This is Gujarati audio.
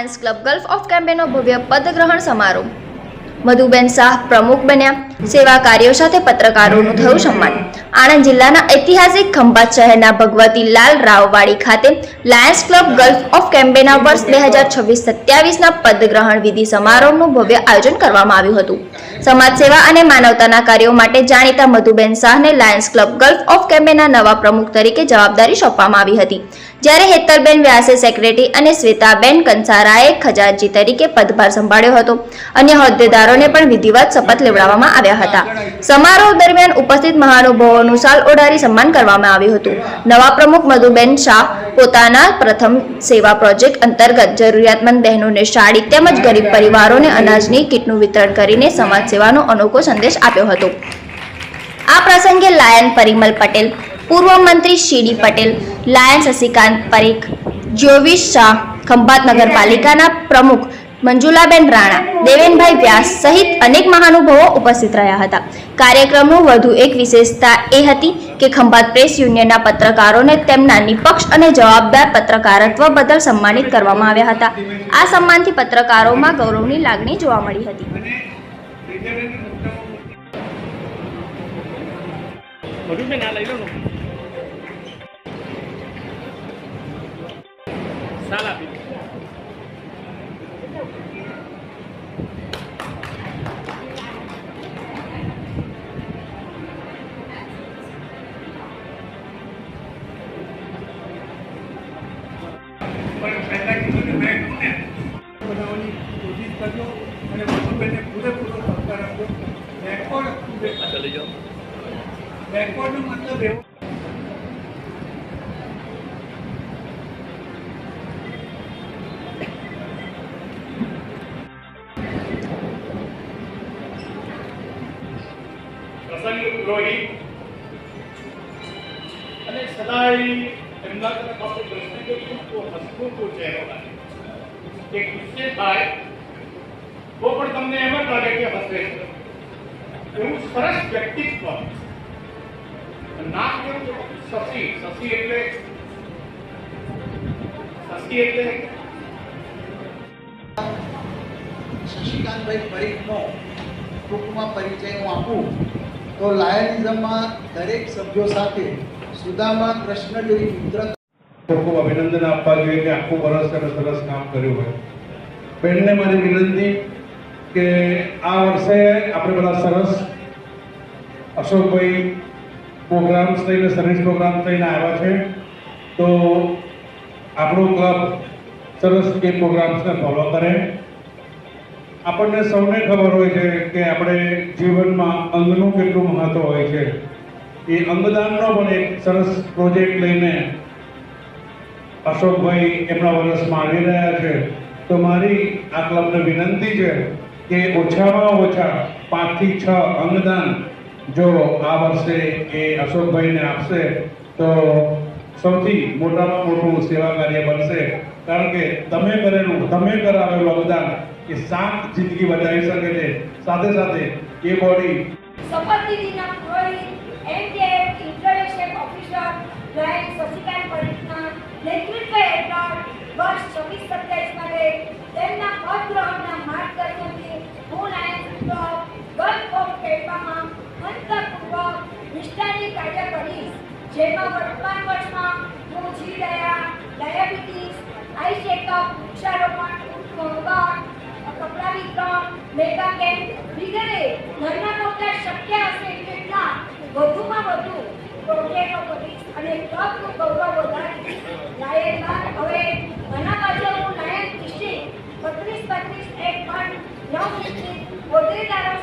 લાયન્સ ક્લબ ગલ્ફ ઓફ કેમ્પેનો ભવ્ય પદગ્રહણ સમારોહ. મધુબેન શાહ પ્રમુખ બન્યા. સેવા કાર્યો સાથે પત્રકારોનું થયું સન્માન. આણંદ જિલ્લાના ઐતિહાસિક ખંભાત શહેરના ભગવતી લાલ રાવવાડી ખાતે લાયન્સ ક્લબ ગલ્ફ ઓફ કેમ્પેના વર્ષ 2026-27ના પદગ્રહણ વિધિ સમારોહનું ભવ્ય આયોજન કરવામાં આવ્યું હતું. સમાજ સેવા અને માનવતાના કાર્યો માટે જાણીતા મધુબેન શાહને લાયન્સ ક્લબ ગલ્ફ ઓફ કેમ્પેના નવા પ્રમુખ તરીકે જવાબદારી સોંપવામાં આવી હતી, જ્યારે હેતલબેન વ્યાસે સેક્રેટરી અને શ્વેતાબેન કંસારાએ ખજાનચી તરીકે પદભાર સંભાળ્યો હતો. અન્ય હોદ્દેદારોને પણ વિધિવત શપથ લેવડાવવામાં આવ્યા હતા. સમારોહ દરમિયાન ઉપસ્થિત મહાનુભાવોનું શાલ ઓઢાડી સન્માન કરવામાં આવ્યું હતું. નવા પ્રમુખ મધુબેન શાહ પોતાના પ્રથમ સેવા પ્રોજેક્ટ અંતર્ગત જરૂરિયાતમંદ બહેનોને સાડી તેમજ ગરીબ પરિવારોને અનાજની કીટનું વિતરણ કરીને સમાજ સેવાનો અનોખો સંદેશ આપ્યો હતો. આ પ્રસંગે લાયન પરિમલ પટેલ, પૂર્વ મંત્રી સીડી પટેલ, લાયન શશિકાંત પરીખ, જ્યોવિશ શાહ, ખંભાત નગરપાલિકાના પ્રમુખ મંજુલાબેન રાણા, દેવેનભાઈ વ્યાસ સહિત અનેક મહાનુભાવો ઉપસ્થિત રહ્યા હતા. કાર્યક્રમનું વધુ એક વિશેષતા એ હતી કે ખંભાત પ્રેસ યુનિયનના પત્રકારોને તેમના નિષ્પક્ષ અને જવાબદાર પત્રકારત્વ બદલ સન્માનિત કરવામાં આવ્યા હતા. આ સન્માનથી પત્રકારોમાં ગૌરવની લાગણી જોવા મળી હતી. બનાવવાની કોશિશ કરજો અને મધુબેનને પૂરેપૂરો સહકાર આપજો. રેકોર્ડનો મતલબ એવો પ્રસંગ પુરોહિત અને સદાય એમના પાસે પ્રશ્ન કર્યો તો હસતો ચહેરો લાગે કે ગુસ્સે થાય તો પણ તમને એમ જ લાગે કે હસે છે. એવું સરસ વ્યક્તિત્વ. નામ કેવું છે? શશી. શશી એટલે શશિકાંતભાઈ પરીખનો ટૂંકમાં પરિચય હું આપું તો લાયનિઝમમાં દરેક સભ્યો સાથે સુદામા કૃષ્ણ જેવી મિત્રતા. ખૂબ અભિનંદન આપવા જોઈએ કે આખું વર્ષ સરસ કામ કર્યું હોય. બેનને મારી વિનંતી કે આ વર્ષે આપણે બધા સરસ અશોકભાઈ પ્રોગ્રામ્સ થઈને સર્વિસ પ્રોગ્રામ થઈને આવ્યા છે, તો આપણું ક્લબ સરસ એ પ્રોગ્રામ્સને ફોલો કરે. આપણને સૌને ખબર હોય છે કે આપણે જીવનમાં અંગનું કેટલું મહત્વ હોય છે. એ અંગદાનનો પણ એક સરસ પ્રોજેક્ટ લઈને અશોકભાઈ એમના વર્ષમાં આવી રહ્યા છે. તો મારી આ ક્લબને વિનંતી છે કે ઓછામાં ઓછા 5 થી 6 અંગદાન જો આ વર્ષે એ અશોકભાઈને આપશે તો સૌથી મોટામાં મોટું સેવા કાર્ય બનશે. કારણ કે તમે કરાવેલું અંગદાન એ 7 જિંદગી બચાવી શકે છે. સાથે સાથે એ બોડી શપથવિધિના પુરોહિત એમટીએફ ઇન્ટરનેશનલ ઓફિસર લાયન શશિકાંત પરીખના નેતૃત્વ હેઠળ વર્ષ 26-27 માટે તેમના પદગ્રહણના માર્ગદર્શનથી હું લાયન્સ ક્લબ ગલ્ફ ઓફ કેમ્પમાં અંતરપૂર્વક નિષ્ઠાથી કાર્ય કરીશ, જેમાં વર્તમાન વર્ષમાં હું જીવદયા, ડાયાબિટીસ, આઈ ચેકઅપ, વૃક્ષારોપણ, મોંઘવાટ, કપડા વિતરણ, મેગા કેમ્પ વગેરે ઘરના મોટા શક્ય હશે તેટલા વધુમાં વધુ પ્રોજેક્ટો કરીશ અને ક્લબનું ગૌરવ વધારીશ. લાયનમાં હવે ઘણા બાજુ હું લાયન ડિસ્ટ્રિક્ટ 32-32 એક પણ 9 હોદ્દેદારો